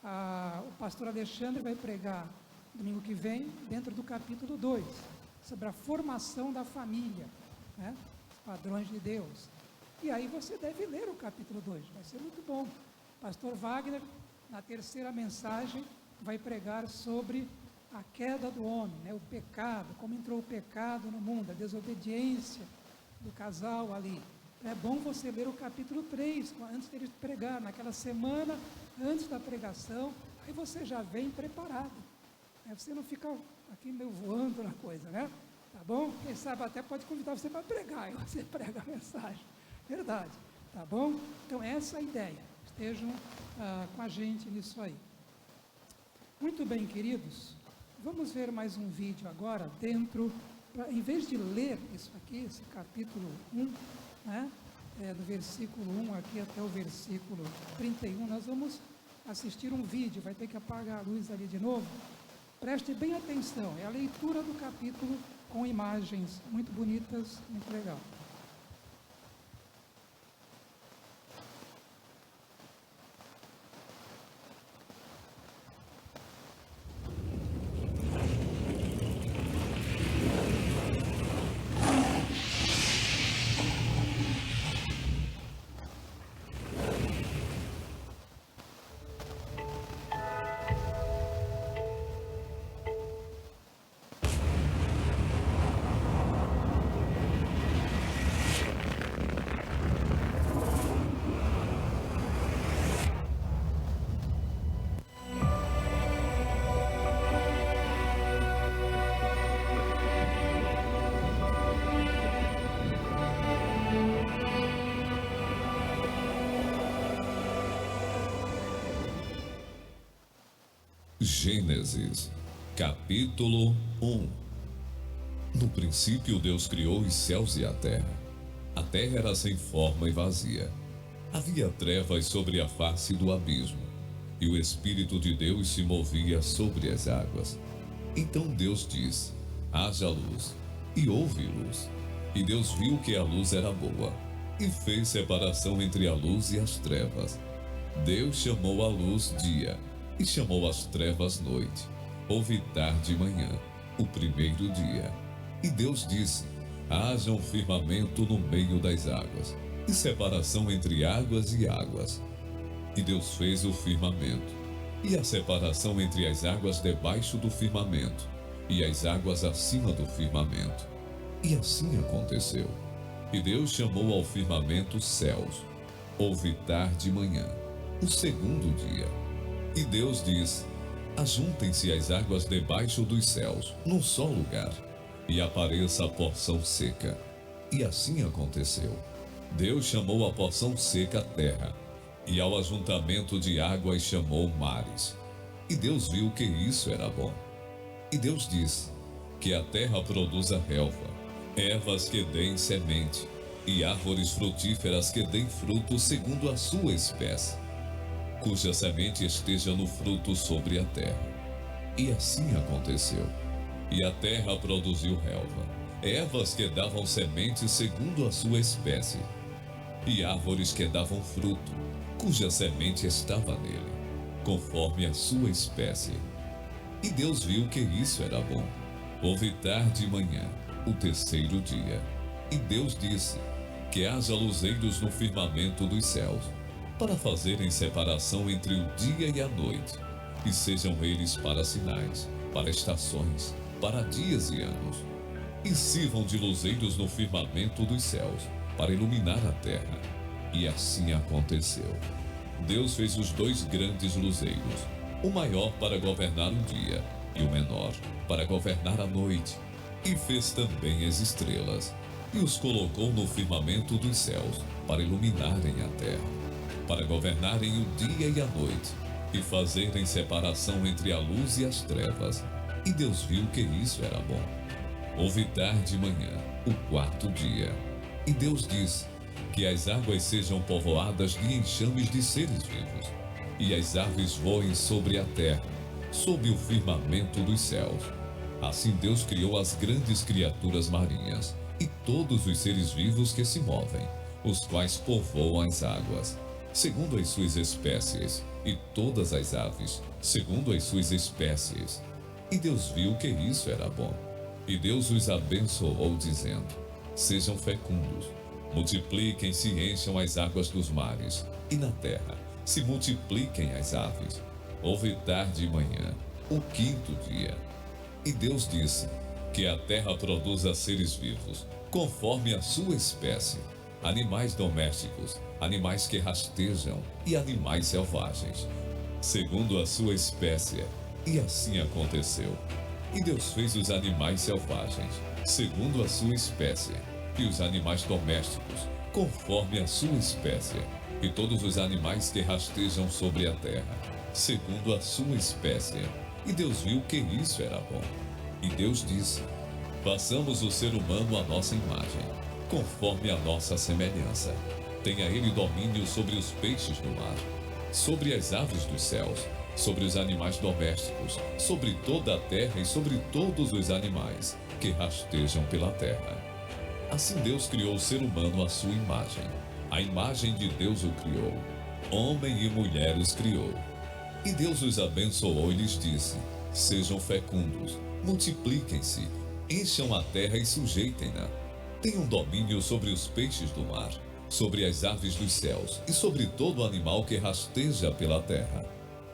tá? O pastor Alexandre vai pregar domingo que vem, dentro do capítulo 2, sobre a formação da família, né? Os padrões de Deus. E aí você deve ler o capítulo 2, vai ser muito bom. Pastor Wagner, na terceira mensagem, vai pregar sobre a queda do homem, né? O pecado, como entrou o pecado no mundo, a desobediência do casal ali. É bom você ler o capítulo 3, antes dele pregar, naquela semana, antes da pregação, aí você já vem preparado. Você não fica aqui meio voando na coisa, né? Tá bom? Quem sabe até pode convidar você para pregar, e você prega a mensagem. Verdade, tá bom? Então essa é a ideia, estejam com a gente nisso aí. Muito bem, queridos, vamos ver mais um vídeo agora em vez de ler isso aqui, esse capítulo 1, né? Do versículo 1 aqui até o versículo 31, nós vamos assistir um vídeo, vai ter que apagar a luz ali de novo. Preste bem atenção, é a leitura do capítulo com imagens muito bonitas, muito legal. Gênesis, capítulo 1. No princípio Deus criou os céus e a terra. A terra era sem forma e vazia. Havia trevas sobre a face do abismo, e o Espírito de Deus se movia sobre as águas. Então Deus disse: haja luz, e houve luz. E Deus viu que a luz era boa, e fez separação entre a luz e as trevas. Deus chamou a luz dia, e chamou as trevas noite. Houve tarde e manhã, o primeiro dia. E Deus disse: haja um firmamento no meio das águas, e separação entre águas e águas. E Deus fez o firmamento, e a separação entre as águas debaixo do firmamento, e as águas acima do firmamento. E assim aconteceu. E Deus chamou ao firmamento céus. Houve tarde e manhã, o segundo dia. E Deus disse: ajuntem-se as águas debaixo dos céus, num só lugar, e apareça a porção seca. E assim aconteceu. Deus chamou a porção seca terra, e ao ajuntamento de águas chamou mares. E Deus viu que isso era bom. E Deus disse: que a terra produza relva, ervas que deem semente, e árvores frutíferas que deem fruto segundo a sua espécie, cuja semente esteja no fruto sobre a terra. E assim aconteceu. E a terra produziu relva, ervas que davam semente segundo a sua espécie, e árvores que davam fruto, cuja semente estava nele, conforme a sua espécie. E Deus viu que isso era bom. Houve tarde e manhã, o terceiro dia. E Deus disse: que haja luzeiros no firmamento dos céus, para fazerem separação entre o dia e a noite, e sejam eles para sinais, para estações, para dias e anos. E sirvam de luzeiros no firmamento dos céus, para iluminar a terra. E assim aconteceu. Deus fez os dois grandes luzeiros, o maior para governar o dia, e o menor para governar a noite. E fez também as estrelas, e os colocou no firmamento dos céus, para iluminarem a terra, para governarem o dia e a noite, e fazerem separação entre a luz e as trevas. E Deus viu que isso era bom. Houve tarde e manhã, o quarto dia. E Deus disse: que as águas sejam povoadas de enxames de seres vivos, e as aves voem sobre a terra, sob o firmamento dos céus. Assim Deus criou as grandes criaturas marinhas, e todos os seres vivos que se movem, os quais povoam as águas, segundo as suas espécies, e todas as aves, segundo as suas espécies. E Deus viu que isso era bom. E Deus os abençoou, dizendo: sejam fecundos, multipliquem-se e encham as águas dos mares, e na terra se multipliquem as aves. Houve tarde e manhã, o quinto dia. E Deus disse: que a terra produza seres vivos, conforme a sua espécie, animais domésticos, animais que rastejam e animais selvagens, segundo a sua espécie. E assim aconteceu. E Deus fez os animais selvagens, segundo a sua espécie, e os animais domésticos, conforme a sua espécie, e todos os animais que rastejam sobre a terra, segundo a sua espécie. E Deus viu que isso era bom. E Deus disse: façamos o ser humano à nossa imagem, conforme a nossa semelhança. Tenha ele domínio sobre os peixes do mar, sobre as aves dos céus, sobre os animais domésticos, sobre toda a terra e sobre todos os animais que rastejam pela terra. Assim Deus criou o ser humano à sua imagem. A imagem de Deus o criou. Homem e mulher os criou. E Deus os abençoou e lhes disse: sejam fecundos, multipliquem-se, encham a terra e sujeitem-na. Tenham domínio sobre os peixes do mar, sobre as aves dos céus e sobre todo animal que rasteja pela terra.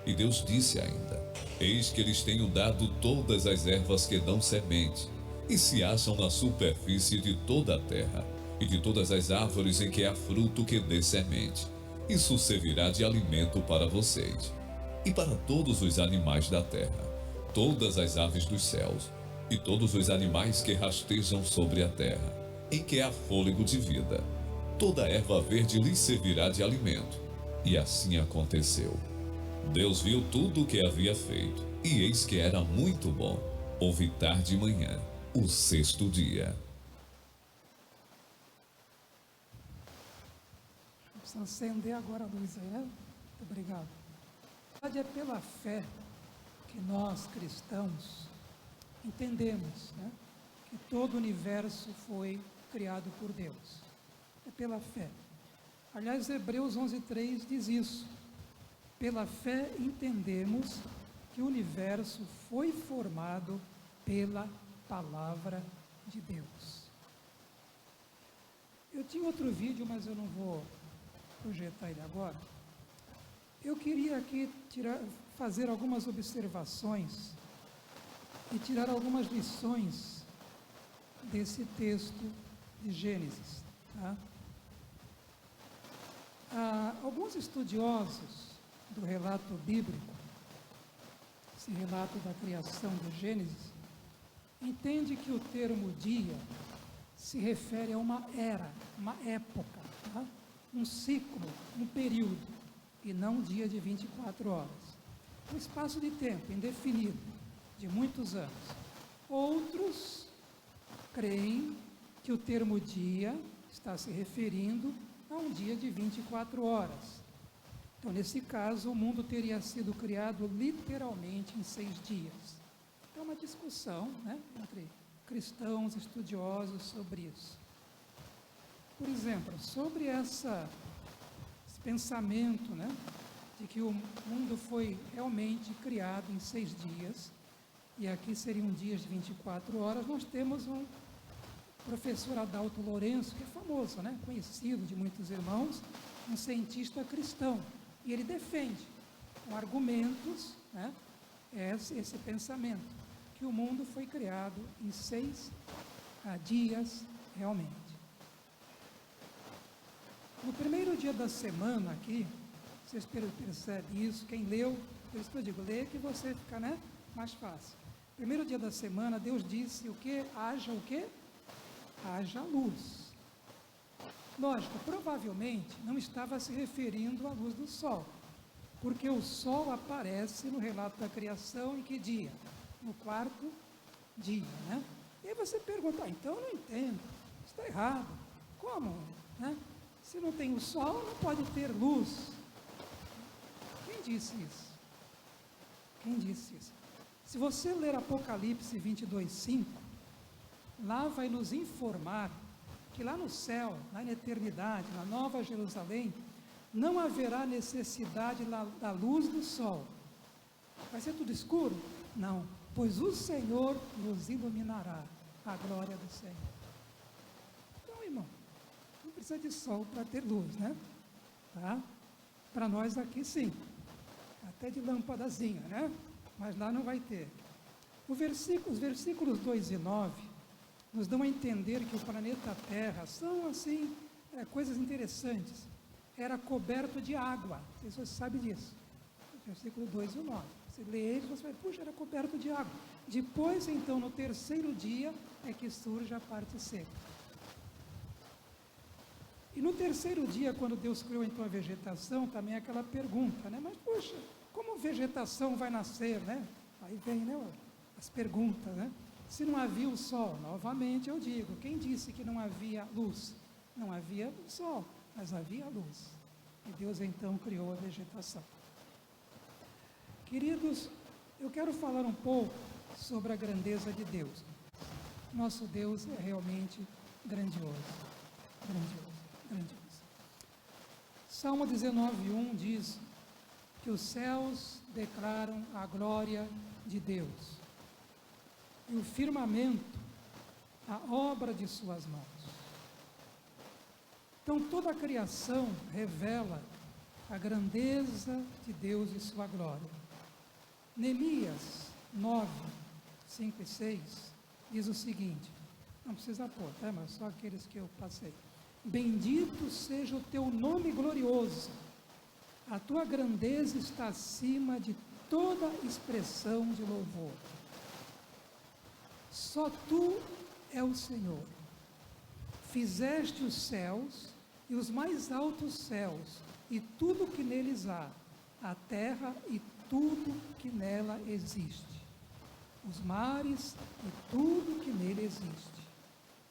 E Deus disse ainda: eis que lhes tenho dado todas as ervas que dão semente, e se acham na superfície de toda a terra, e de todas as árvores em que há fruto que dê semente. Isso servirá de alimento para vocês. E para todos os animais da terra, todas as aves dos céus, e todos os animais que rastejam sobre a terra, em que há fôlego de vida, toda erva verde lhes servirá de alimento. E assim aconteceu. Deus viu tudo o que havia feito, e eis que era muito bom. Houve tarde e manhã, o sexto dia. Precisa acender agora a luz aí, né? Muito obrigado. A verdade é pela fé que nós, cristãos, entendemos, né, que todo o universo foi criado por Deus. É pela fé. Aliás, Hebreus 11:3 diz isso. Pela fé entendemos que o universo foi formado pela palavra de Deus. Eu tinha outro vídeo, mas eu não vou projetar ele agora. Eu queria aqui fazer algumas observações e tirar algumas lições desse texto de Gênesis. Tá? Alguns estudiosos do relato bíblico, esse relato da criação de Gênesis, entende que o termo dia se refere a uma era, uma época, tá? Um ciclo, um período, e não um dia de 24 horas. Um espaço de tempo indefinido, de muitos anos. Outros creem que o termo dia está se referindo a um dia de 24 horas. Então, nesse caso, o mundo teria sido criado literalmente em 6 dias. É uma discussão, né, entre cristãos estudiosos sobre isso. Por exemplo, sobre esse pensamento, né, de que o mundo foi realmente criado em 6 dias, e aqui seriam dias de 24 horas, nós temos um professor Adalto Lourenço, que é famoso, né, conhecido de muitos irmãos, um cientista cristão, e ele defende, com argumentos, né, esse pensamento, que o mundo foi criado em 6 dias realmente. No primeiro dia da semana aqui, vocês percebem isso, quem leu, por isso que eu digo, lê que você fica, né, mais fácil. Primeiro dia da semana, Deus disse o quê? Haja o quê? Haja luz. Lógico, provavelmente não estava se referindo à luz do sol, porque o sol aparece no relato da criação em que dia? No 4º dia, né? E aí você pergunta, então eu não entendo, está errado. Como, né? Se não tem o sol, não pode ter luz. Quem disse isso? Quem disse isso? Se você ler Apocalipse 22:5, lá vai nos informar que lá no céu, lá na eternidade, na Nova Jerusalém, não haverá necessidade da luz do sol. Vai ser tudo escuro? Não, pois o Senhor nos iluminará, a glória do Senhor. Então, irmão, não precisa de sol para ter luz, né? Tá? Para nós aqui, sim. Até de lâmpadazinha, né? Mas lá não vai ter. Os versículos 2 e 9 nos dão a entender que o planeta Terra são, assim, coisas interessantes. Era coberto de água. Não sei se você sabe disso. Versículo 2 e 9. Você lê ele e você vai, puxa, era coberto de água. Depois, então, no terceiro dia, é que surge a parte seca. E no terceiro dia, quando Deus criou, então, a vegetação, também é aquela pergunta, né? Mas, puxa, como vegetação vai nascer, né? Aí vem, né, as perguntas, né? Se não havia o sol, novamente eu digo, quem disse que não havia luz? Não havia o sol, mas havia luz. E Deus então criou a vegetação. Queridos, eu quero falar um pouco sobre a grandeza de Deus. Nosso Deus é realmente grandioso. Grandioso, grandioso. Salmo 19:1 diz que os céus declaram a glória de Deus e o firmamento a obra de suas mãos. Então toda a criação revela a grandeza de Deus e sua glória. Neemias 9, 5 e 6 diz o seguinte, não precisa pôr, tá? Mas só aqueles que eu passei. Bendito seja o teu nome glorioso, a tua grandeza está acima de toda expressão de louvor. Só tu é o Senhor. Fizeste os céus e os mais altos céus, e tudo que neles há, a terra e tudo que nela existe, os mares e tudo que nele existe.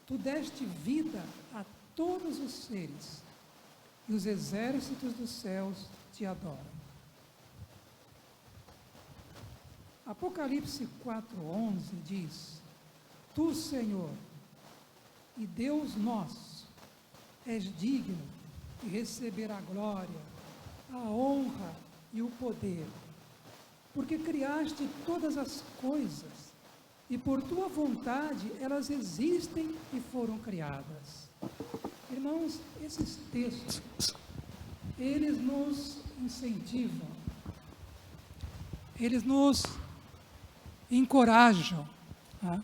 Tu deste vida a todos os seres, e os exércitos dos céus te adoram. Apocalipse 4:11 diz: Tu, Senhor, e Deus nosso, és digno de receber a glória, a honra e o poder, porque criaste todas as coisas, e por tua vontade elas existem e foram criadas. Irmãos, esses textos, eles nos incentivam, eles nos encorajam, tá?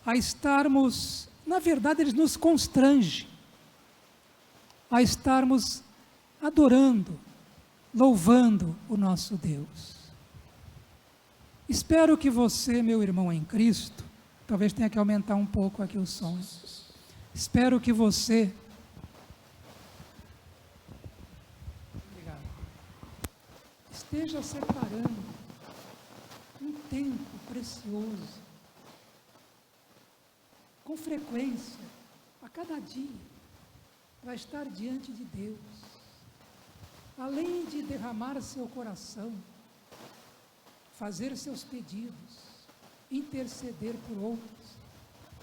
A estarmos, na verdade, eles nos constrangem a estarmos adorando, louvando o nosso Deus. Espero que você, meu irmão em Cristo, talvez tenha que aumentar um pouco aqui os sons. Espero que você, obrigado, esteja separando um tempo precioso, com frequência, a cada dia, para estar diante de Deus, além de derramar seu coração, fazer seus pedidos, interceder por outros,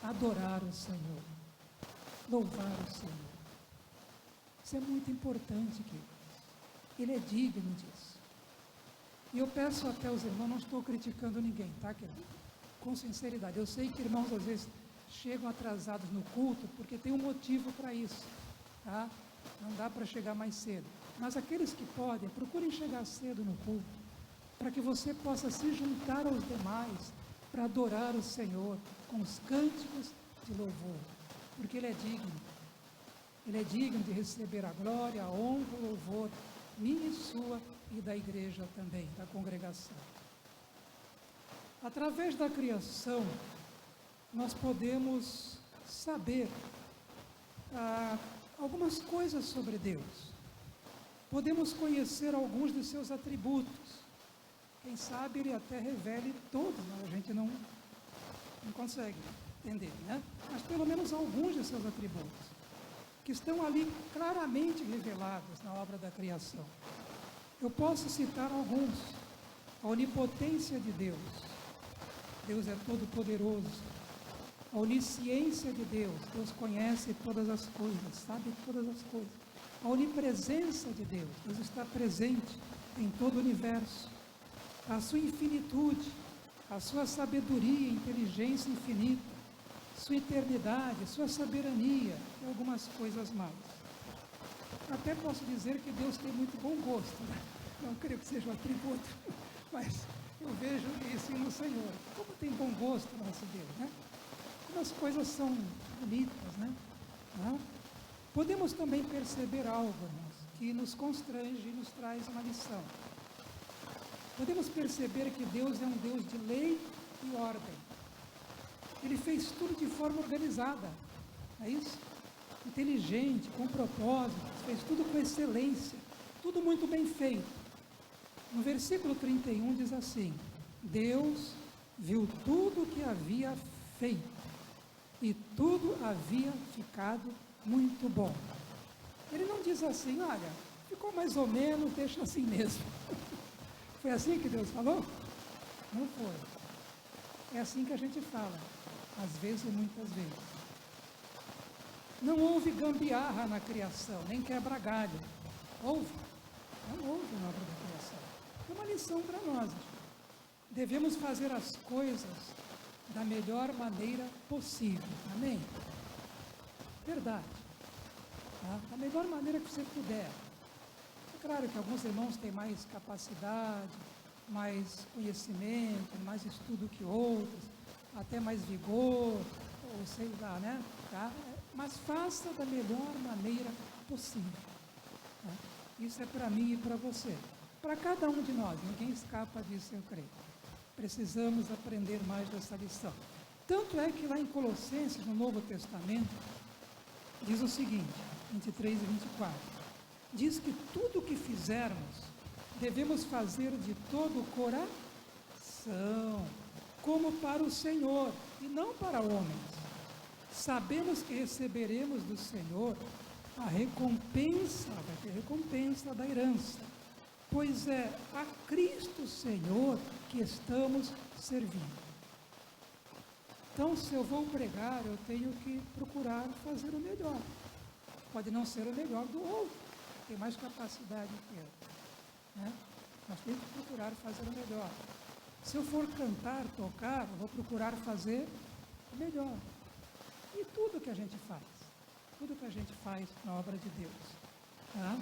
adorar o Senhor, louvar o Senhor. Isso é muito importante, queridos. Ele é digno disso. E eu peço até aos irmãos, não estou criticando ninguém, tá, querido? Com sinceridade, eu sei que irmãos às vezes chegam atrasados no culto, porque tem um motivo para isso, tá? Não dá para chegar mais cedo. Mas aqueles que podem, procurem chegar cedo no culto, para que você possa se juntar aos demais, para adorar o Senhor, com os cânticos de louvor, porque Ele é digno. Ele é digno de receber a glória, a honra, o louvor, minha e sua, e da igreja também, da congregação. Através da criação, nós podemos saber algumas coisas sobre Deus. Podemos conhecer alguns de seus atributos. Quem sabe Ele até revele todos, mas a gente não consegue entender, né? Mas pelo menos alguns de seus atributos, que estão ali claramente revelados na obra da criação. Eu posso citar alguns. A onipotência de Deus. Deus é todo-poderoso. A onisciência de Deus. Deus conhece todas as coisas, sabe todas as coisas. a onipresença de Deus. Deus está presente em todo o universo. A sua infinitude, a sua sabedoria e inteligência infinita, sua eternidade, sua soberania e algumas coisas mais. Até posso dizer que Deus tem muito bom gosto, né? Não creio que seja um atributo, mas eu vejo isso no Senhor. Como tem bom gosto nosso Deus, né? Como as coisas são bonitas, né? Podemos também perceber algo, irmãos, que nos constrange e nos traz uma lição. Podemos perceber que Deus é um Deus de lei e ordem. Ele fez tudo de forma organizada, não é isso? Inteligente, com propósito, fez tudo com excelência, tudo muito bem feito. No versículo 31 diz assim: Deus viu tudo o que havia feito, e tudo havia ficado muito bom. Ele não diz assim, olha, ficou mais ou menos, deixa assim mesmo. Foi assim que Deus falou? Não foi. É assim que a gente fala, às vezes e muitas vezes. Não houve gambiarra na criação, nem quebra-galho. Houve? Não houve na obra da criação. É uma lição para nós. Devemos fazer as coisas da melhor maneira possível. Amém? Verdade. Tá? Da melhor maneira que você puder. É claro que alguns irmãos têm mais capacidade, mais conhecimento, mais estudo que outros, até mais vigor, ou sei lá, né? Tá? Mas faça da melhor maneira possível. Tá? Isso é para mim e para você. Para cada um de nós, ninguém escapa disso, eu creio. Precisamos aprender mais dessa lição. Tanto é que lá em Colossenses, no Novo Testamento, diz o seguinte, 23 e 24, diz que tudo o que fizermos, devemos fazer de todo o coração, como para o Senhor, e não para homens. Sabemos que receberemos do Senhor a recompensa, vai ter recompensa da herança, pois é a Cristo Senhor que estamos servindo. Então, se eu vou pregar, eu tenho que procurar fazer o melhor. Pode não ser o melhor do outro, tem mais capacidade que eu, né? Mas tenho que procurar fazer o melhor. Se eu for cantar, tocar, eu vou procurar fazer o melhor. E tudo que a gente faz na obra de Deus. Tá?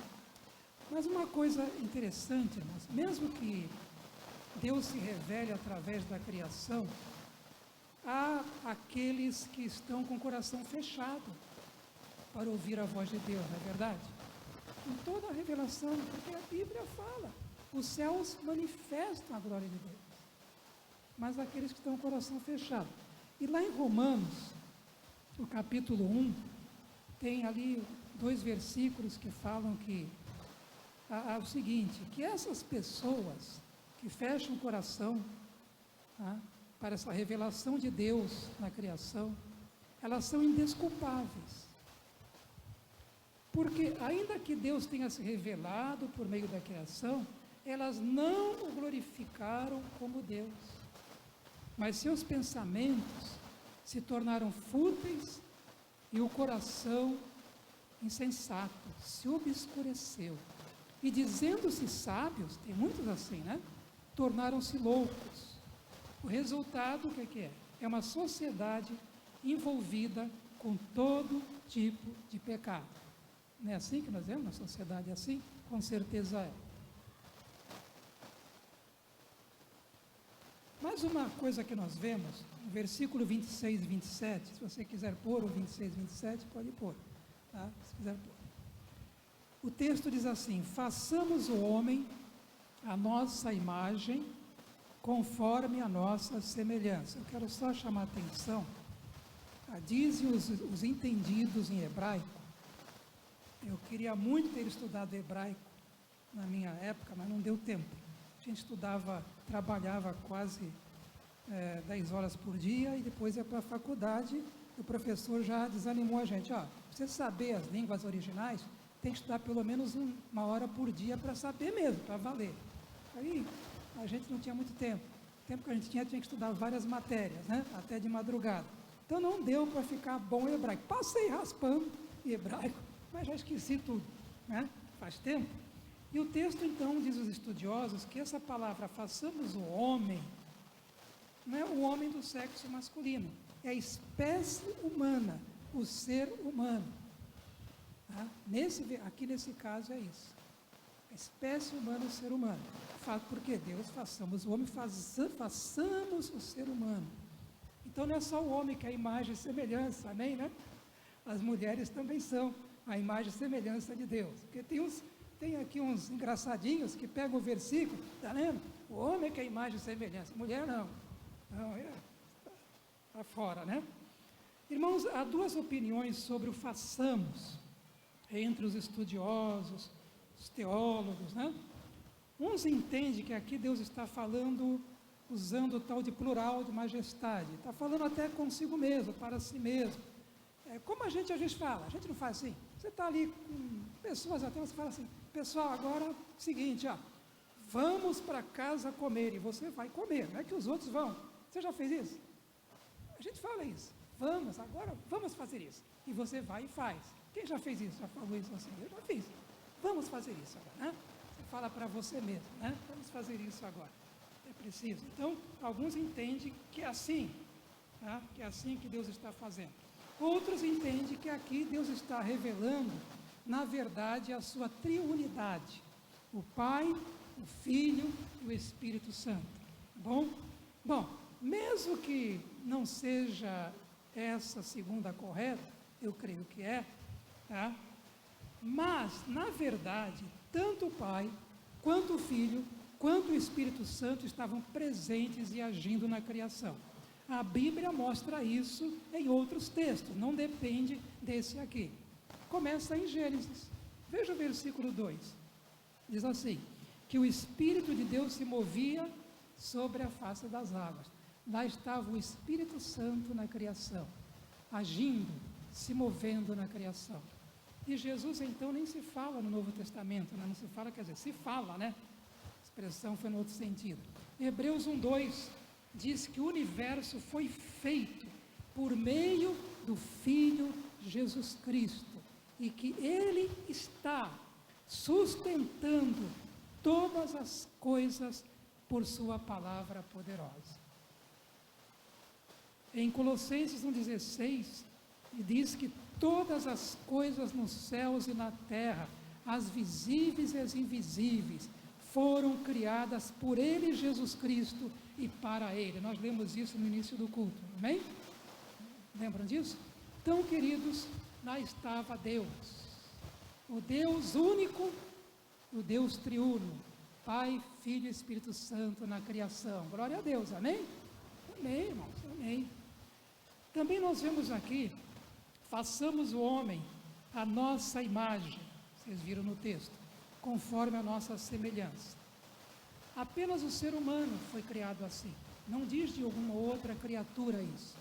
Mas uma coisa interessante, irmãos, mesmo que Deus se revele através da criação, há aqueles que estão com o coração fechado para ouvir a voz de Deus, não é verdade? Em toda a revelação, porque a Bíblia fala, os céus manifestam a glória de Deus. Mas aqueles que estão com o coração fechado. E lá em Romanos, no capítulo 1, tem ali 2 versículos que falam que o seguinte, que essas pessoas que fecham o coração, tá, para essa revelação de Deus na criação, elas são indesculpáveis. Porque ainda que Deus tenha se revelado por meio da criação, elas não o glorificaram como Deus. Mas seus pensamentos se tornaram fúteis e o coração insensato se obscureceu. E dizendo-se sábios, tem muitos assim, né? Tornaram-se loucos. O resultado, o que é? É uma sociedade envolvida com todo tipo de pecado. Não é assim que nós vemos? Uma sociedade assim? Com certeza é. Mas uma coisa que nós vemos, no versículo 26 e 27, se você quiser pôr o 26 e 27, pode pôr, tá? Se quiser pôr. O texto diz assim, façamos o homem a nossa imagem, conforme a nossa semelhança. Eu quero só chamar a atenção, dizem os entendidos em hebraico, eu queria muito ter estudado hebraico na minha época, mas não deu tempo. A gente trabalhava quase 10 horas por dia e depois ia para a faculdade e o professor já desanimou a gente. Ó, você saber as línguas originais, tem que estudar pelo menos 1 hora por dia para saber mesmo, para valer. Aí a gente não tinha muito tempo. O tempo que a gente tinha que estudar várias matérias, né? Até de madrugada. Então não deu para ficar bom em hebraico. Passei raspando em hebraico, mas já esqueci tudo. né? Faz tempo. E o texto, então, diz os estudiosos que essa palavra, façamos o homem, não é o homem do sexo masculino, é a espécie humana, o ser humano. Tá? Aqui nesse caso é isso. A espécie humana, o ser humano. Porque Deus, façamos o homem, façamos o ser humano. Então não é só o homem que é a imagem e semelhança, amém, né? As mulheres também são a imagem e semelhança de Deus. Porque tem aqui uns engraçadinhos que pegam o versículo, tá lendo? O homem é que é a imagem e semelhança, mulher não. Não, está fora, né? Irmãos, há duas opiniões sobre o façamos entre os estudiosos, os teólogos, né? Uns entendem que aqui Deus está falando, usando o tal de plural de majestade, está falando até consigo mesmo, para si mesmo. Como a gente às vezes fala, a gente não faz assim. Você está ali com pessoas até, você fala assim, pessoal, agora é o seguinte, vamos para casa comer, e você vai comer, não é que os outros vão. Você já fez isso? A gente fala isso, agora vamos fazer isso. E você vai e faz. Quem já fez isso? Já falou isso assim? Eu já fiz. Vamos fazer isso agora, né? Você fala para você mesmo, né? Vamos fazer isso agora. É preciso. Então, alguns entendem que é assim, tá? Que é assim que Deus está fazendo. Outros entendem que aqui Deus está revelando, na verdade, a sua triunidade. O Pai, o Filho e o Espírito Santo. Bom, mesmo que não seja essa segunda correta, eu creio que é, tá? Mas, na verdade, tanto o Pai, quanto o Filho, quanto o Espírito Santo estavam presentes e agindo na criação. A Bíblia mostra isso em outros textos, não depende desse aqui. Começa em Gênesis. Veja o versículo 2. Diz assim, que o Espírito de Deus se movia sobre a face das águas. Lá estava o Espírito Santo na criação, agindo, se movendo na criação. E Jesus, então, nem se fala no Novo Testamento, né? Não se fala, quer dizer, se fala, né? A expressão foi no outro sentido. Hebreus 1:2 diz que o universo foi feito por meio do Filho Jesus Cristo e que Ele está sustentando todas as coisas por sua palavra poderosa. Em Colossenses 1:16, diz que todas as coisas nos céus e na terra, as visíveis e as invisíveis, foram criadas por Ele, Jesus Cristo, e para Ele. Nós lemos isso no início do culto, amém? Lembram disso? Então, queridos, lá estava Deus, o Deus único, o Deus triuno, Pai, Filho e Espírito Santo na criação. Glória a Deus, amém? Amém, irmãos, amém. Também nós vemos aqui, façamos o homem a nossa imagem, vocês viram no texto, conforme a nossa semelhança. Apenas o ser humano foi criado assim, não diz de alguma outra criatura isso.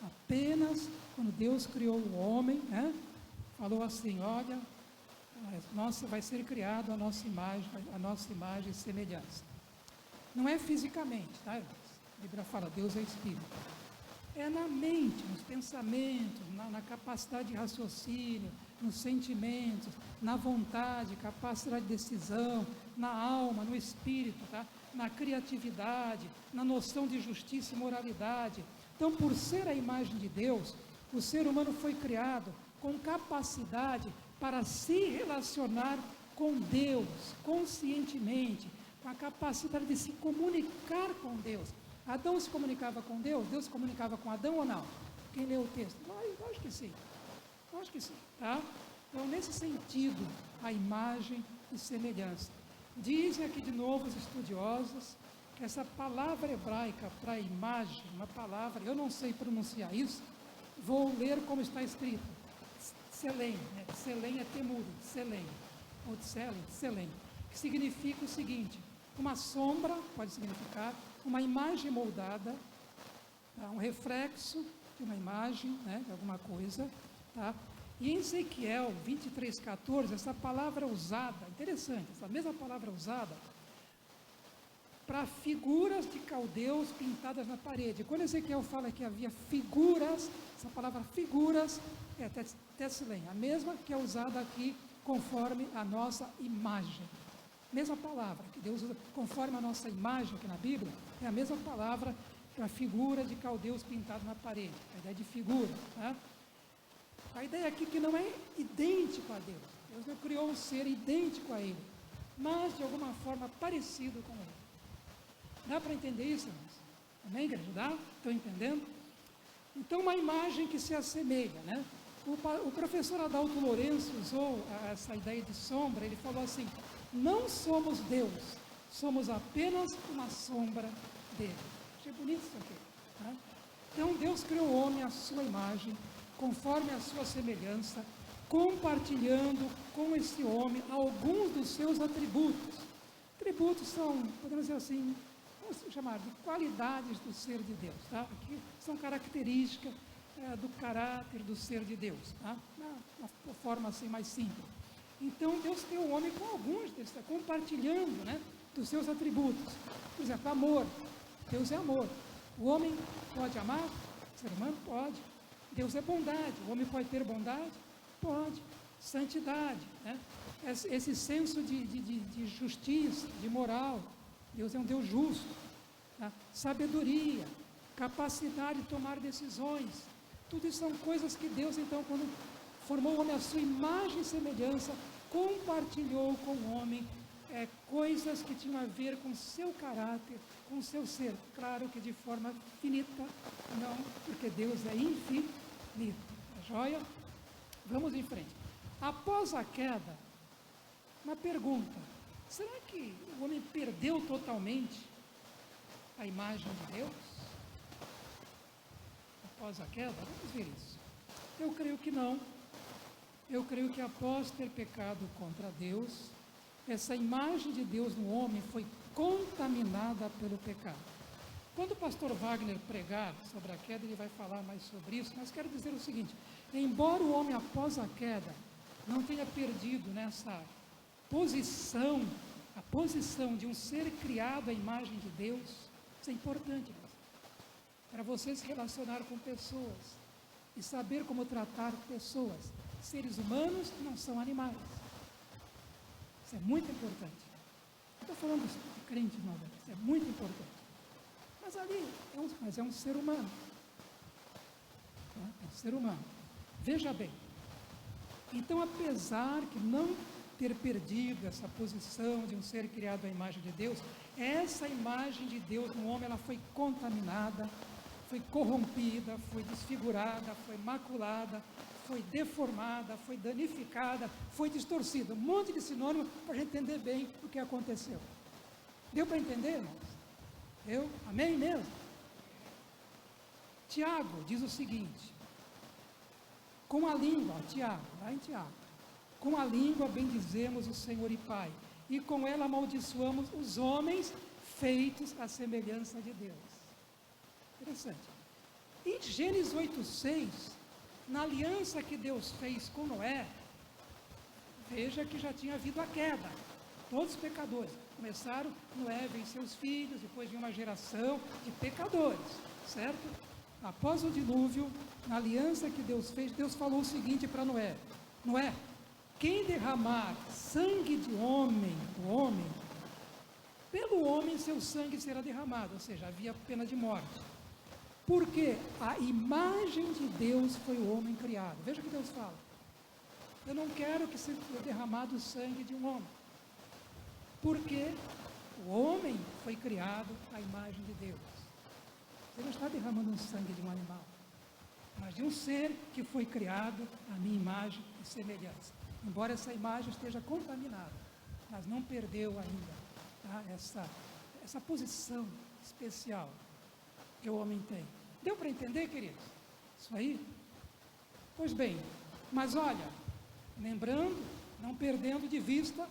Apenas quando Deus criou o homem, né, falou assim, olha, vai ser criado a nossa imagem e semelhança. Não é fisicamente, tá, irmãos? A Bíblia fala, Deus é Espírito. É na mente, nos pensamentos, na capacidade de raciocínio, nos sentimentos, na vontade, capacidade de decisão, na alma, no espírito, tá? Na criatividade, na noção de justiça e moralidade. Então, por ser a imagem de Deus, o ser humano foi criado com capacidade para se relacionar com Deus, conscientemente, com a capacidade de se comunicar com Deus. Adão se comunicava com Deus? Deus se comunicava com Adão ou não? Quem leu o texto? Acho que sim. Acho que sim, tá? Então, nesse sentido, a imagem e semelhança. Dizem aqui de novo os estudiosos que essa palavra hebraica para imagem, uma palavra, eu não sei pronunciar isso, vou ler como está escrito. Selem, né? Selem é temudo, selem, ou selem, que significa o seguinte, uma sombra, pode significar, uma imagem moldada, tá? Um reflexo de uma imagem, né, de alguma coisa, tá? E em Ezequiel 23:14, essa palavra usada, interessante, essa mesma palavra usada para figuras de caldeus pintadas na parede. Quando Ezequiel fala que havia figuras, essa palavra figuras é tesselém, a mesma que é usada aqui conforme a nossa imagem. Mesma palavra que Deus usa, conforme a nossa imagem, aqui na Bíblia, é a mesma palavra que a figura de caldeus pintado na parede, a ideia de figura. Tá? A ideia aqui que não é idêntico a Deus. Deus não criou um ser idêntico a Ele, mas de alguma forma parecido com Ele. Dá para entender isso, irmãos? Amém, igreja? Dá? Estão entendendo? Então, uma imagem que se assemelha, né? O professor Adalto Lourenço usou essa ideia de sombra. Ele falou assim: não somos Deus, somos apenas uma sombra dele. Achei bonito isso aqui. Né? Então, Deus criou o homem à sua imagem, conforme a sua semelhança, compartilhando com esse homem alguns dos seus atributos. Atributos são, podemos dizer assim, vamos chamar de qualidades do ser de Deus. Tá? Aqui são características do caráter do ser de Deus, tá? Uma forma assim mais simples. Então Deus criou o homem com alguns desses, compartilhando, né, dos seus atributos. Por exemplo, amor. Deus é amor. O homem pode amar? O ser humano pode. Deus é bondade. O homem pode ter bondade? Pode. Santidade, né? Esse senso de justiça, de moral. Deus é um Deus justo. Tá? Sabedoria, capacidade de tomar decisões. Tudo isso são coisas que Deus, então, quando formou o homem à sua imagem e semelhança, compartilhou com o homem coisas que tinham a ver com o seu caráter, com o seu ser. Claro que de forma finita, não, porque Deus é infinito. Tá joia? Vamos em frente. Após a queda, uma pergunta: será que o homem perdeu totalmente a imagem de Deus? Após a queda? Vamos ver isso. Eu creio que não. Eu creio que após ter pecado contra Deus, essa imagem de Deus no homem foi contaminada pelo pecado. Quando o pastor Wagner pregar sobre a queda, ele vai falar mais sobre isso, mas quero dizer o seguinte: embora o homem após a queda não tenha perdido nessa posição, a posição de um ser criado à imagem de Deus, isso é importante, para você se relacionar com pessoas e saber como tratar pessoas. Seres humanos não são animais. Isso é muito importante. Estou falando de crente, não, isso é muito importante. Mas ali é um ser humano. Tá? É um ser humano. Veja bem. Então, apesar de não ter perdido essa posição de um ser criado à imagem de Deus, essa imagem de Deus no homem, ela foi contaminada, foi corrompida, foi desfigurada, foi maculada, foi deformada, foi danificada, foi distorcida. Um monte de sinônimo para a gente entender bem o que aconteceu. Deu para entender, irmãos? Amém mesmo? Tiago diz o seguinte: com a língua, Tiago, lá em Tiago, com a língua bendizemos o Senhor e Pai, e com ela amaldiçoamos os homens feitos à semelhança de Deus. Interessante. Em Gênesis 8:6, na aliança que Deus fez com Noé, veja que já tinha havido a queda. Todos os pecadores começaram, Noé veio seus filhos, depois de uma geração de pecadores, certo? Após o dilúvio, na aliança que Deus fez, Deus falou o seguinte para Noé: Noé, quem derramar sangue de homem, do homem, pelo homem seu sangue será derramado, ou seja, havia pena de morte. Porque a imagem de Deus foi o homem criado. Veja o que Deus fala: eu não quero que seja derramado o sangue de um homem, porque o homem foi criado à imagem de Deus. Você não está derramando o sangue de um animal, mas de um ser que foi criado à minha imagem e semelhança. Embora essa imagem esteja contaminada, mas não perdeu ainda, tá, essa posição especial que o homem tem. Deu para entender, queridos? Isso aí? Pois bem, mas olha, lembrando, não perdendo de vista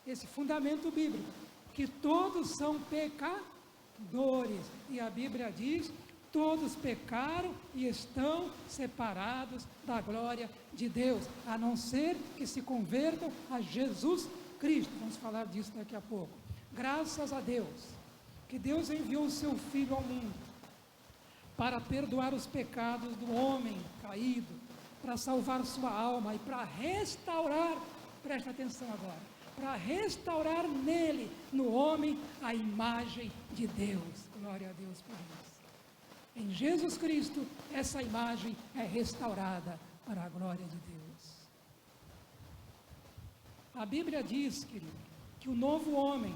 esse fundamento bíblico, que todos são pecadores, e a Bíblia diz: todos pecaram e estão separados da glória de Deus, a não ser que se convertam a Jesus Cristo. Vamos falar disso daqui a pouco. Graças a Deus, que Deus enviou o seu Filho ao mundo para perdoar os pecados do homem caído, para salvar sua alma e para restaurar Presta atenção agora. Para restaurar nele, no homem, a imagem de Deus. Glória a Deus por isso. Em Jesus Cristo, essa imagem é restaurada para a glória de Deus. A Bíblia diz, querido, que o novo homem,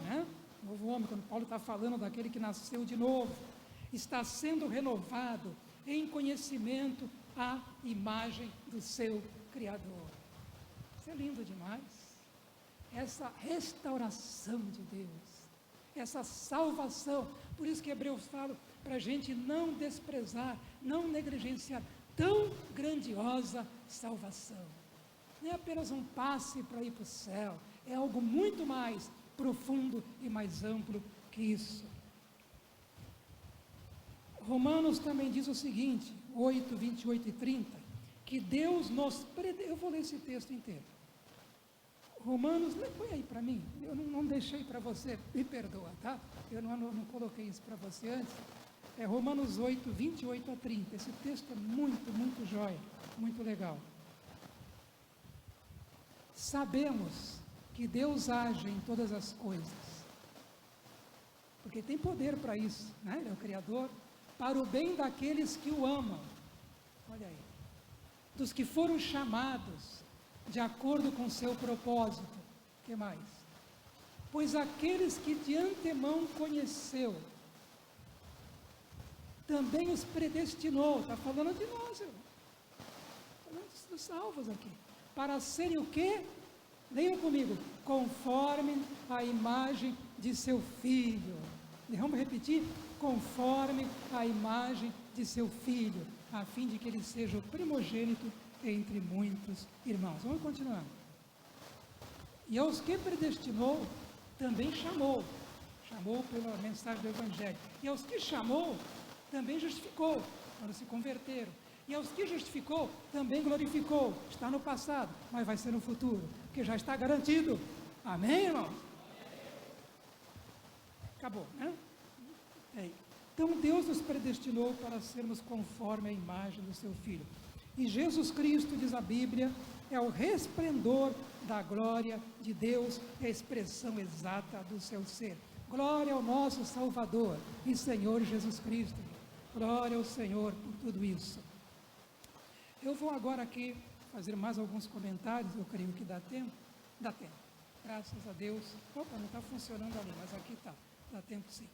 o novo homem, quando Paulo está falando daquele que nasceu de novo, está sendo renovado em conhecimento à imagem do seu Criador. Isso é lindo demais. Essa restauração de Deus, essa salvação. Por isso que Hebreus fala para a gente não desprezar, não negligenciar tão grandiosa salvação. Não é apenas um passe para ir para o céu, é algo muito mais profundo e mais amplo que isso. Romanos também diz o seguinte, 8, 28 e 30, que Deus nos eu vou ler esse texto inteiro. Romanos, põe aí para mim, eu não deixei para você, me perdoa, tá? Eu não coloquei isso para você antes. É Romanos 8, 28 a 30, esse texto é muito, muito jóia, muito legal. Sabemos que Deus age em todas as coisas, porque tem poder para isso, Ele é o Criador, para o bem daqueles que o amam, olha aí, dos que foram chamados de acordo com seu propósito. O que mais? Pois aqueles que de antemão conheceu, também os predestinou. Está falando de nós, irmão. Está falando dos salvos aqui. Para serem o quê? Leiam comigo. Conforme a imagem de seu Filho. Vamos repetir? Conforme a imagem de seu Filho, a fim de que ele seja o primogênito entre muitos irmãos. Vamos continuar. E aos que predestinou, também chamou. Chamou pela mensagem do Evangelho. E aos que chamou, também justificou, quando se converteram. E aos que justificou, também glorificou. Está no passado, mas vai ser no futuro, porque já está garantido. Amém, irmão? Acabou, né? Então Deus nos predestinou para sermos conforme a imagem do seu Filho. E Jesus Cristo, diz a Bíblia, é o resplendor da glória de Deus, é a expressão exata do seu ser. Glória ao nosso Salvador e Senhor Jesus Cristo. Glória ao Senhor por tudo isso. Eu vou agora aqui fazer mais alguns comentários, eu creio que dá tempo. Dá tempo. Graças a Deus. Opa, não está funcionando ali, mas aqui está. Dá tempo sim.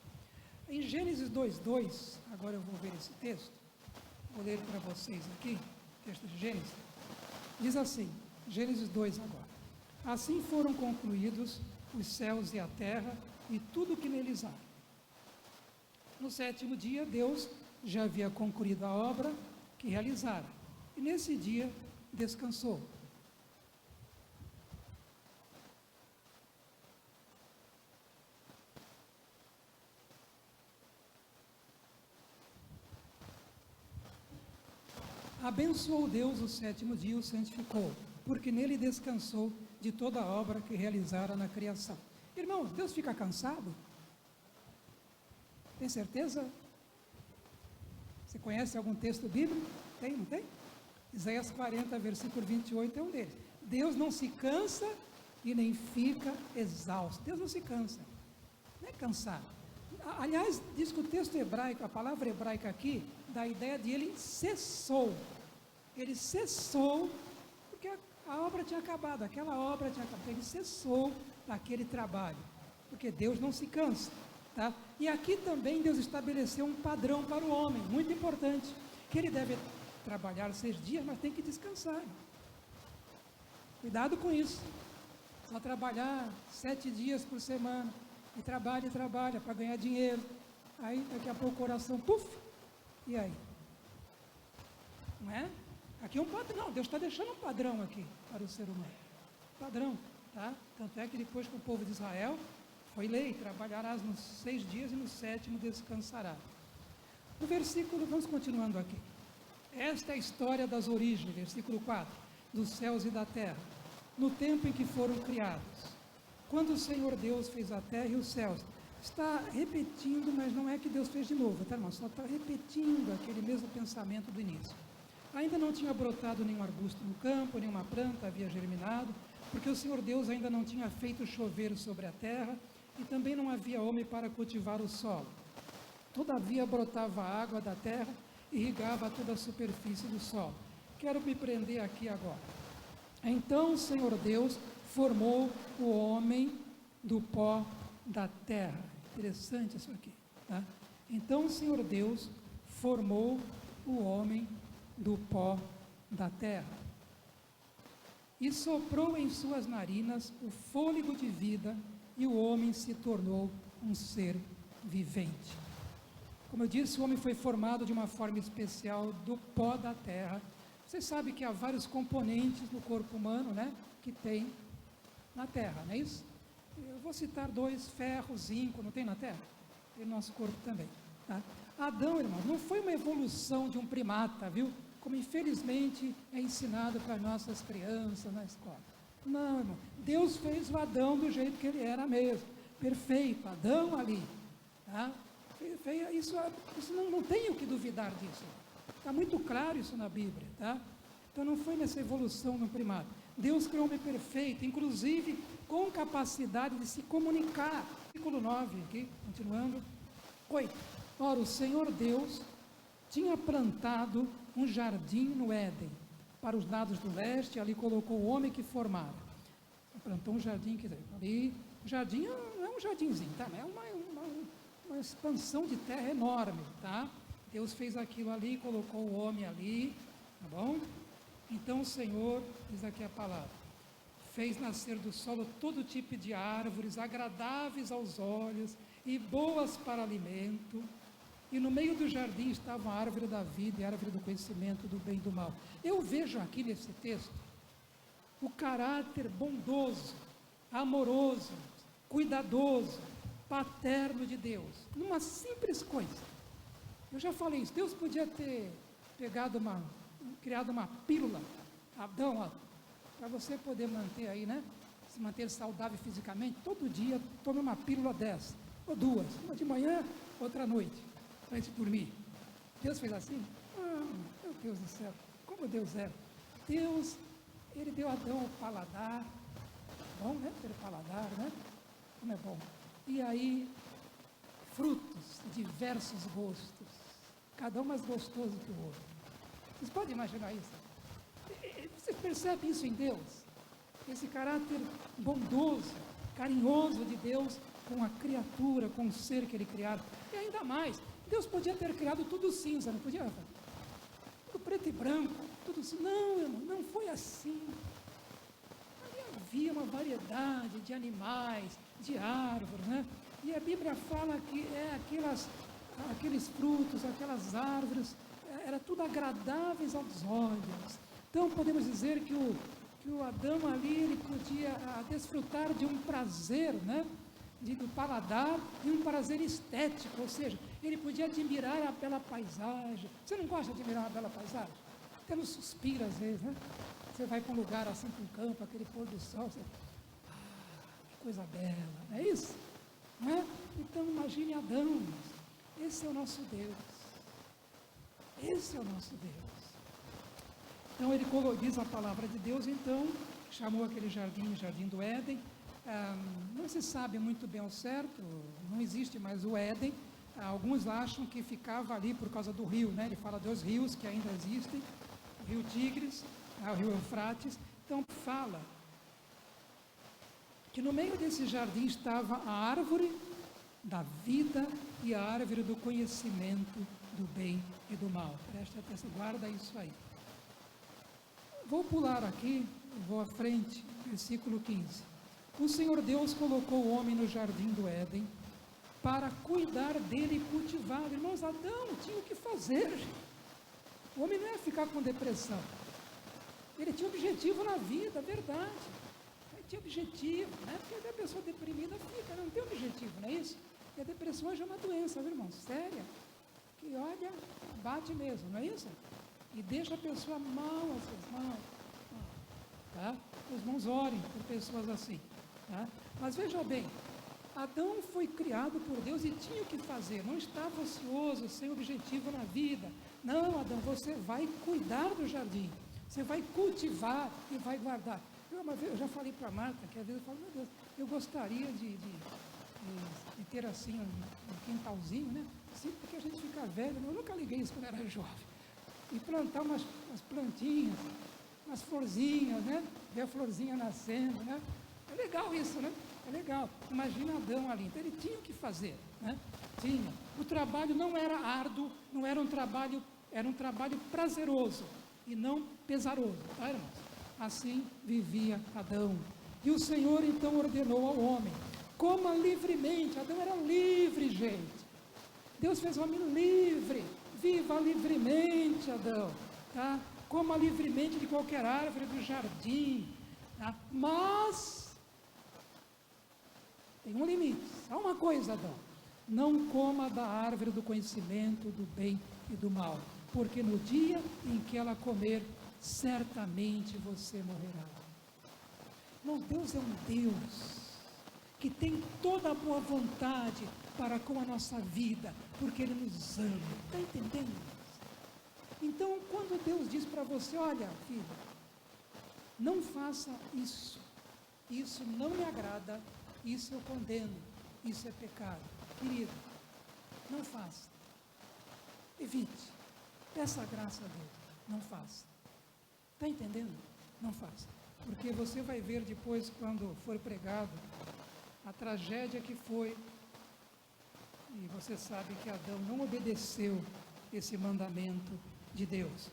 Em Gênesis 2:2, agora eu vou ver esse texto. Vou ler para vocês aqui, texto de Gênesis. Diz assim, Gênesis 2 agora. Assim foram concluídos os céus e a terra e tudo o que neles há. No sétimo dia, Deus já havia concluído a obra que realizara. E nesse dia, descansou. Abençoou Deus o sétimo dia e o santificou, porque nele descansou de toda a obra que realizara na criação. Irmãos, Deus fica cansado? Tem certeza? Você conhece algum texto bíblico? Tem, não tem? Isaías 40, versículo 28 é um deles. Deus não se cansa e nem fica exausto. Deus não se cansa. Não é cansar. Aliás, diz que o texto hebraico, a palavra hebraica aqui, dá a ideia de ele cessou. Ele cessou, porque a obra tinha acabado, aquela obra tinha acabado. Ele cessou aquele trabalho, porque Deus não se cansa. Tá? E aqui também Deus estabeleceu um padrão para o homem, muito importante, que ele deve trabalhar 6 dias, mas tem que descansar. Cuidado com isso. Só trabalhar 7 dias por semana, e trabalha para ganhar dinheiro. Aí daqui a pouco o coração, puf, e aí? Não é? Aqui é um padrão, Deus está deixando um padrão aqui para o ser humano. Padrão, tá? Tanto é que depois que o povo de Israel foi lei, trabalharás nos 6 dias e no 7º descansará. No versículo, vamos continuando aqui. Esta é a história das origens, versículo 4, dos céus e da terra, no tempo em que foram criados. Quando o Senhor Deus fez a terra e os céus, está repetindo, mas não é que Deus fez de novo, tá, irmão? Só está repetindo aquele mesmo pensamento do início. Ainda não tinha brotado nenhum arbusto no campo, nenhuma planta havia germinado, porque o Senhor Deus ainda não tinha feito chover sobre a terra, e também não havia homem para cultivar o solo. Todavia brotava a água da terra e irrigava toda a superfície do solo. Quero me prender aqui agora. Então o Senhor Deus formou o homem do pó da terra. Interessante isso aqui, tá? Então o Senhor Deus formou o homem do pó da terra e soprou em suas narinas o fôlego de vida, e o homem se tornou um ser vivente. Como eu disse, o homem foi formado de uma forma especial do pó da terra. Você sabe que há vários componentes no corpo humano, né, que tem na terra, não é isso? Eu vou citar 2: ferro, zinco, não tem na terra? Tem no nosso corpo também, tá? Adão, irmão, não foi uma evolução de um primata, viu? Como infelizmente é ensinado para nossas crianças na escola. Não, irmão, Deus fez o Adão do jeito que ele era mesmo, perfeito, Adão ali, tá? Isso não tem o que duvidar disso, está muito claro isso na Bíblia, tá? Então não foi nessa evolução no primata. Deus criou o homem perfeito, inclusive com capacidade de se comunicar. Versículo 9 aqui, continuando, 8. Ora, o Senhor Deus tinha plantado um jardim no Éden, para os lados do leste, ali colocou o homem que formara. Plantou um jardim, quer dizer, ali, o jardim não é um jardinzinho, tá? É uma expansão de terra enorme, tá? Deus fez aquilo ali, colocou o homem ali, tá bom? Então o Senhor, diz aqui a palavra, fez nascer do solo todo tipo de árvores, agradáveis aos olhos e boas para alimento. E no meio do jardim estava a árvore da vida e a árvore do conhecimento do bem e do mal. Eu vejo aqui nesse texto o caráter bondoso, amoroso, cuidadoso, paterno de Deus, numa simples coisa. Eu já falei isso, Deus podia ter criado uma pílula, Adão, para você poder manter aí, né? Se manter saudável fisicamente, todo dia tome uma pílula dessa, ou 2, uma de manhã, outra à noite, para gente dormir. Deus fez assim? Meu Deus do céu, como Deus é? Deus, ele deu a Adão o paladar, bom, né? Ter paladar, né? Como é bom. E aí, frutos, diversos gostos, cada um mais gostoso que o outro. Vocês podem imaginar isso? Você percebe isso em Deus? Esse caráter bondoso, carinhoso de Deus com a criatura, com o ser que ele criara. E ainda mais, Deus podia ter criado tudo cinza, não podia? Tudo preto e branco, tudo cinza. Não, irmão, não foi assim. Ali havia uma variedade de animais, de árvores, né? E a Bíblia fala que aqueles frutos, aquelas árvores, era tudo agradáveis aos olhos. Então podemos dizer que o Adão ali, ele podia desfrutar de um prazer, né? Do paladar e um prazer estético, ou seja, ele podia admirar a bela paisagem. Você não gosta de admirar uma bela paisagem? Até não suspira às vezes, né? Você vai para um lugar assim, para um campo, aquele pôr do sol, você, que coisa bela, não é isso? Não é? Então imagine Adão, esse é o nosso Deus, esse é o nosso Deus. Então ele diz a palavra de Deus, então chamou aquele jardim, Jardim do Éden. Não se sabe muito bem ao certo, não existe mais o Éden. Alguns acham que ficava ali por causa do rio, né? Ele fala dos rios que ainda existem, o rio Tigres, o rio Eufrates. Então fala que no meio desse jardim estava a árvore da vida e a árvore do conhecimento do bem e do mal. Preste atenção, guarda isso aí. Vou pular aqui, vou à frente, versículo 15. O Senhor Deus colocou o homem no jardim do Éden para cuidar dele e cultivá-lo. Irmãos, Adão tinha o que fazer. O homem não ia ficar com depressão. Ele tinha objetivo na vida, verdade. Ele tinha objetivo, né? Porque a pessoa deprimida fica, não tem objetivo, não é isso? E a depressão hoje é uma doença, viu, irmão? Séria. Que, olha, bate mesmo, não é isso? E deixa a pessoa mal, às vezes, mal. Tá? Os irmãos orem por pessoas assim. Tá? Mas veja bem, Adão foi criado por Deus e tinha o que fazer, não estava ocioso, sem objetivo na vida. Não, Adão, você vai cuidar do jardim, você vai cultivar e vai guardar. Uma vez, eu já falei para a Marta, que às vezes eu falo, meu Deus, eu gostaria de ter assim um quintalzinho, né? Assim, porque a gente fica velho, eu nunca liguei isso quando era jovem. E plantar umas plantinhas, umas florzinhas, né? Ver a florzinha nascendo, né? É legal isso, né? É legal. Imagina Adão ali. Então ele tinha o que fazer, né? Tinha. O trabalho não era árduo, não era um trabalho, era um trabalho prazeroso e não pesaroso, tá, irmãos? Assim vivia Adão. E o Senhor então ordenou ao homem: coma livremente. Adão era livre, gente. Deus fez o homem livre. Viva livremente, Adão. Tá? Coma livremente de qualquer árvore do jardim. Tá? Mas tem um limite. Só uma coisa, Adão: não coma da árvore do conhecimento do bem e do mal, porque no dia em que ela comer, certamente você morrerá. Irmão, Deus é um Deus que tem toda a boa vontade para com a nossa vida, porque Ele nos ama. Está entendendo? Então, quando Deus diz para você: olha, filho, não faça isso, isso não me agrada, isso eu condeno, isso é pecado. Querido, não faça. Evite. Peça a graça a Deus. Não faça. Está entendendo? Não faça. Porque você vai ver depois, quando for pregado, a tragédia que foi. E você sabe que Adão não obedeceu esse mandamento de Deus.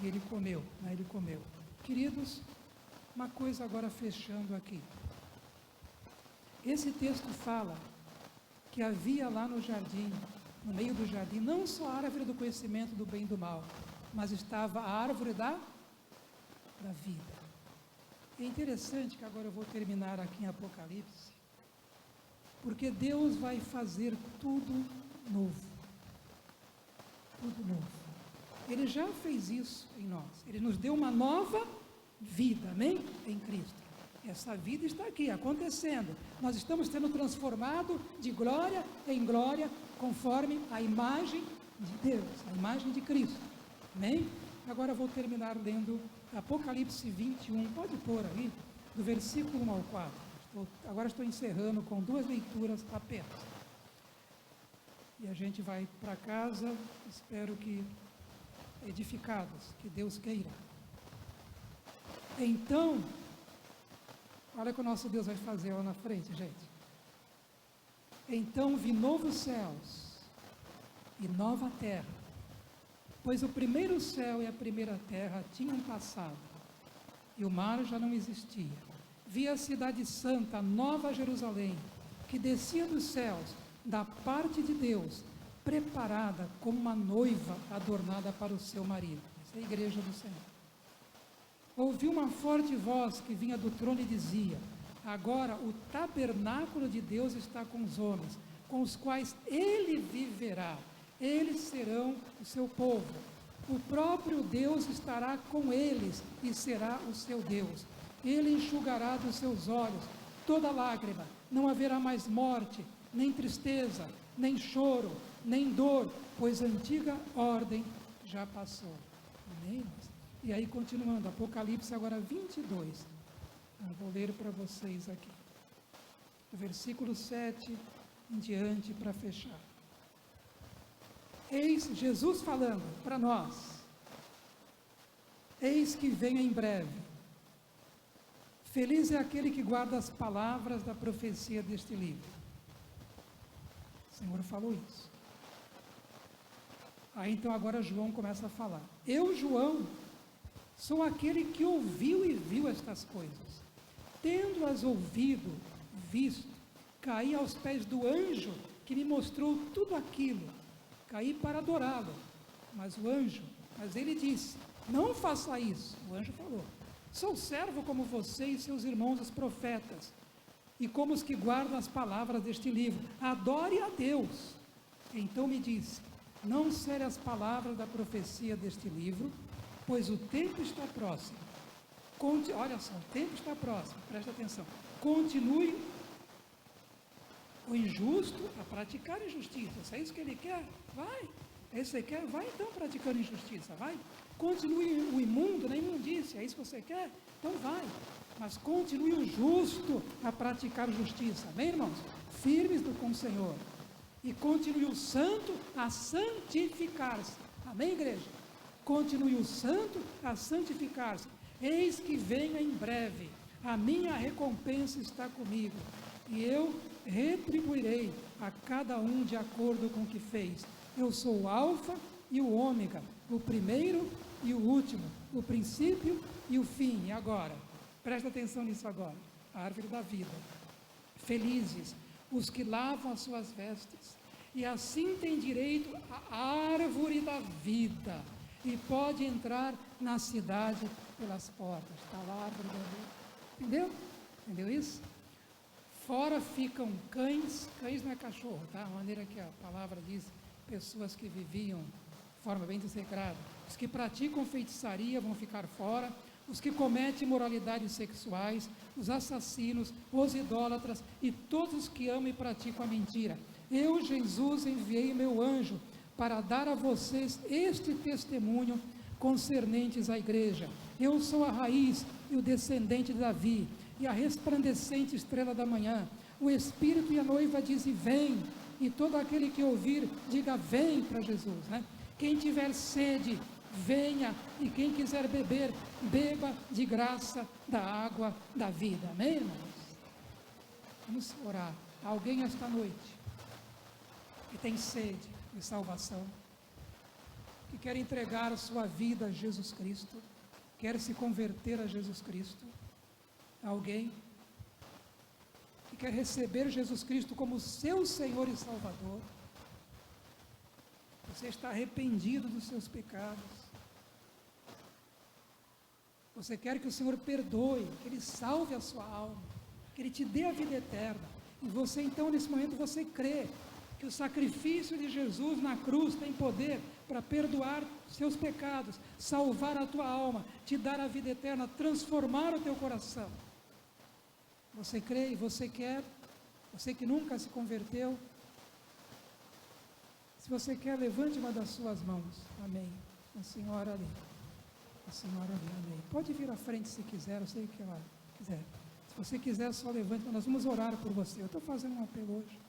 E ele comeu, né? Ele comeu. Queridos, uma coisa agora fechando aqui. Esse texto fala que havia lá no jardim, no meio do jardim, não só a árvore do conhecimento do bem e do mal, mas estava a árvore da vida. É interessante que agora eu vou terminar aqui em Apocalipse, porque Deus vai fazer tudo novo. Tudo novo. Ele já fez isso em nós. Ele nos deu uma nova vida, amém? Em Cristo. Essa vida está aqui, acontecendo. Nós estamos sendo transformados de glória em glória, conforme a imagem de Deus, a imagem de Cristo. Amém? Agora eu vou terminar lendo Apocalipse 21, pode pôr aí, do versículo 1 ao 4. Agora estou encerrando com 2 leituras apenas. E a gente vai para casa, espero que edificados, que Deus queira. Então, olha o que o nosso Deus vai fazer lá na frente, gente. Então vi novos céus e nova terra, pois o primeiro céu e a primeira terra tinham passado, e o mar já não existia. Vi a cidade santa, a Nova Jerusalém, que descia dos céus, da parte de Deus, preparada como uma noiva adornada para o seu marido. Essa é a igreja do Senhor. Ouvi uma forte voz que vinha do trono e dizia: agora o tabernáculo de Deus está com os homens, com os quais Ele viverá. Eles serão o seu povo. O próprio Deus estará com eles e será o seu Deus. Ele enxugará dos seus olhos toda lágrima. Não haverá mais morte, nem tristeza, nem choro, nem dor, pois a antiga ordem já passou. Amém? E aí, continuando, Apocalipse agora 22. Eu vou ler para vocês aqui. Do versículo 7 em diante, para fechar. Eis Jesus falando para nós: eis que venho em breve. Feliz é aquele que guarda as palavras da profecia deste livro. O Senhor falou isso. Aí então agora João começa a falar. Eu, João, sou aquele que ouviu e viu estas coisas. Tendo-as ouvido, visto, caí aos pés do anjo que me mostrou tudo aquilo. Caí para adorá-lo. Mas ele disse: não faça isso. O anjo falou: sou servo como você e seus irmãos os profetas, e como os que guardam as palavras deste livro. Adore a Deus. Então me disse: não cele as palavras da profecia deste livro, pois o tempo está próximo. Olha só, o tempo está próximo, presta atenção. Continue o injusto a praticar injustiça. Se é isso que ele quer, vai. É isso que você quer? Vai então praticando injustiça, vai. Continue o imundo na imundícia, é isso que você quer? Então vai. mas continue o justo a praticar justiça. Amém, irmãos? Firmes com o Senhor. E continue o santo a santificar-se. Amém, igreja? Continue o santo a santificar-se. Eis que venho em breve. A minha recompensa está comigo. E eu retribuirei a cada um de acordo com o que fez. Eu sou o Alfa e o Ômega, o primeiro e o último, o princípio e o fim. E agora? Presta atenção nisso agora. A árvore da vida. Felizes os que lavam as suas vestes, e assim tem direito à árvore da vida, e pode entrar na cidade pelas portas. Está lá a árvore da vida. Entendeu? Entendeu isso? Fora ficam cães não é cachorro, tá? A maneira que a palavra diz, pessoas que viviam de forma bem desregrada. Os que praticam feitiçaria vão ficar fora, os que cometem imoralidades sexuais, os assassinos, os idólatras e todos os que amam e praticam a mentira. Eu, Jesus, enviei meu anjo para dar a vocês este testemunho concernentes à igreja. Eu sou a raiz e o descendente de Davi, e a resplandecente estrela da manhã. O Espírito e a noiva dizem: vem, e todo aquele que ouvir, diga: vem para Jesus, né? Quem tiver sede, venha, e quem quiser beber, beba de graça da água da vida. Amém, irmãos? Vamos orar. Alguém esta noite que tem sede de salvação, que quer entregar a sua vida a Jesus Cristo, quer se converter a Jesus Cristo. Alguém que quer receber Jesus Cristo como seu Senhor e Salvador. Você está arrependido dos seus pecados. Você quer que o Senhor perdoe, que Ele salve a sua alma, que Ele te dê a vida eterna. E você então, nesse momento, você crê que o sacrifício de Jesus na cruz tem poder para perdoar seus pecados, salvar a tua alma, te dar a vida eterna, transformar o teu coração. Você crê e você quer, você que nunca se converteu, se você quer, levante uma das suas mãos. Amém. A senhora ali. A senhora ali, amém. Pode vir à frente se quiser, eu sei que ela quiser. Se você quiser, só levante, nós vamos orar por você. Eu estou fazendo um apelo hoje.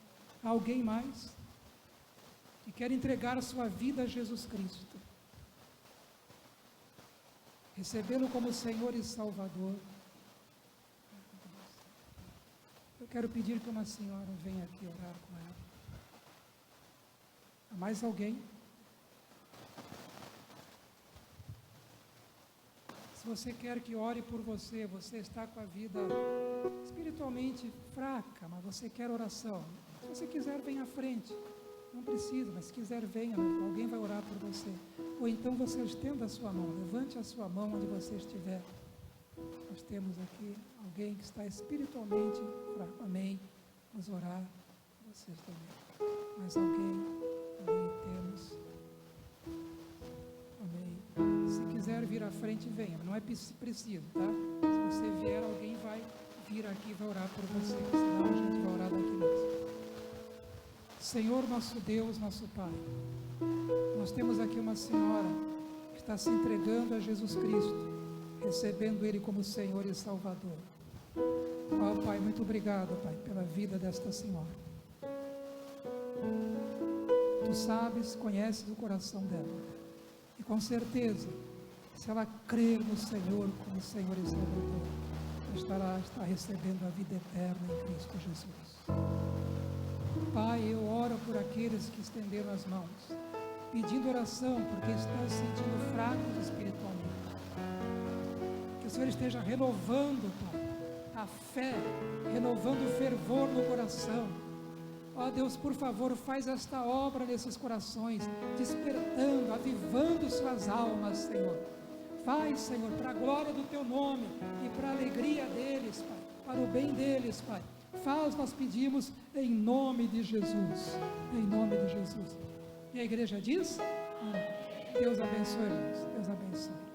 Há alguém mais que quer entregar a sua vida a Jesus Cristo, recebê-lo como Senhor e Salvador. Eu quero pedir que uma senhora venha aqui orar com ela. Há mais alguém? Se você quer que ore por você, você está com a vida espiritualmente fraca, mas você quer oração. Se você quiser, venha à frente. Não precisa, mas se quiser, venha. Alguém vai orar por você. Ou então você estenda a sua mão. Levante a sua mão onde você estiver. Nós temos aqui alguém que está espiritualmente fraco. Amém. Vamos orar. Vocês também. Mais alguém? Ali temos. Amém. Se quiser vir à frente, venha. Não é preciso, tá? Se você vier, alguém vai vir aqui e vai orar por você. Senão a gente vai orar daqui mesmo. Senhor, nosso Deus, nosso Pai, nós temos aqui uma senhora que está se entregando a Jesus Cristo, recebendo Ele como Senhor e Salvador. Ó Pai, muito obrigado, Pai, pela vida desta senhora. Tu sabes, conheces o coração dela, e com certeza, se ela crer no Senhor como Senhor e Salvador, está recebendo a vida eterna em Cristo Jesus. Pai, eu oro por aqueles que estenderam as mãos, pedindo oração, porque estão se sentindo fracos espiritualmente. Que o Senhor esteja renovando, Pai, a fé, renovando o fervor no coração. Ó Deus, por favor, faz esta obra nesses corações, despertando, avivando suas almas, Senhor. Faz, Senhor, para a glória do Teu nome e para a alegria deles, Pai, para o bem deles, Pai. Faz, nós pedimos, em nome de Jesus. Em nome de Jesus. E a igreja diz? Deus abençoe, irmãos. Deus abençoe.